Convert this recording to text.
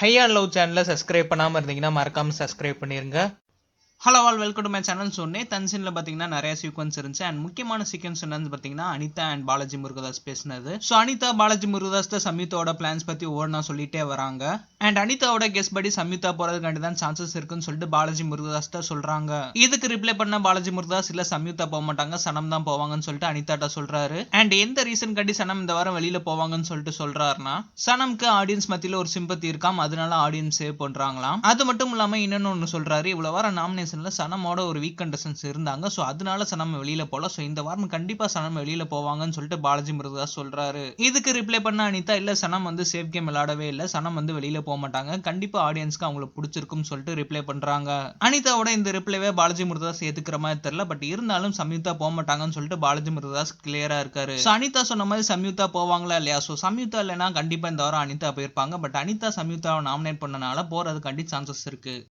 ஹையா லவ் சேனலை சப்ஸ்கிரைப் பண்ணாமல் இருந்தீங்கன்னா மறக்காமல் சப்ஸ்கிரைப் பண்ணிருங்க. Hello all welcome to my channel. So தன்சின்ல பார்த்தீங்கன்னா நிறைய சீக்வன்ஸ் இருந்துச்சு. அண்ட் முக்கியமான சீக்வன்ஸ் என்னன்னு பார்த்தீங்கன்னா அனிதா அண்ட் பாலாஜி முருகதாஸ் பேசினது. ஸோ அனிதா பாலாஜி முருகதாஸ் தான் சம்யுக்தாவோட பிளான்ஸ் பற்றி ஒவ்வொன்றா சொல்லிட்டே வராங்க. அண்ட் அனிதாவோட கெஸ் படி சம்யுக்தா போறதுக்காண்டி தான் சான்சஸ் இருக்குன்னு சொல்லிட்டு பாலாஜி முருகதாஸ் தான் சொல்றாங்க. இதுக்கு ரிப்ளை பண்ண பாலாஜி முருகதாஸ் இல்ல சம்யுக்தா போக மாட்டாங்க, சனம் தான் போவாங்கன்னு சொல்லிட்டு அனிதாட்ட சொல்றாரு. அண்ட் எந்த ரீசன் கட்டி சனம் இந்த வாரம் வெளியில போவாங்கன்னு சொல்லிட்டு சொல்றாருன்னா சனம்க்கு ஆடியன்ஸ் மத்தியில ஒரு சிம்பத்தி இருக்காம், அதனால ஆடியன்ஸ் சேவ் பண்றாங்களாம். அது மட்டும் இல்லாம இன்னொன்னு ஒன்று சொல்றாரு, இவ்வளவு வாரம் நாமினேஷன் சனமோட ஒரு வீக் கண்டஸ்டன்ஸ் இருந்தாங்க. சோ அதனால சனம் வெளியில போல. சோ இந்த வாரம் கண்டிப்பா சனம் வெளியில போவாங்கன்னு சொல்லிட்டு பாலாஜி முருகதாஸ் சொல்றாரு. இதுக்கு ரிப்ளை பண்ண அனிதா இல்ல சனம் சேஃப் கேம் விளையாடவே இல்ல, சனம் வெளியில போக மாட்டாங்க, கண்டிப்பா ஆடியன்ஸ்க்கு அவங்களுக்கு பிடிச்சிருக்கும் சொல்லிட்டு ரிப்ளை பண்றாங்க. அனிதாவோட இந்த ரிப்ளைவே பாலாஜி முருகதாஸ் ஏத்துக்கிற மாதிரி தெரியல. பட் இருந்தாலும் சம்யுக்தா போக மாட்டாங்கன்னு சொல்லிட்டு பாலாஜி முருகதாஸ் கிளியரா இருக்காரு. அனிதா சொன்ன மாதிரி சம்யுக்தா போவாங்களா இல்லையா? சோ சம்யுக்தா இல்லைன்னா கண்டிப்பா இந்த வாரம் அனிதா போயிருப்பாங்க. பட் அனிதா சம்யுக்தாவை நாமினேட் பண்ணனால போறது கண்டி சான்சஸ் இருக்கு.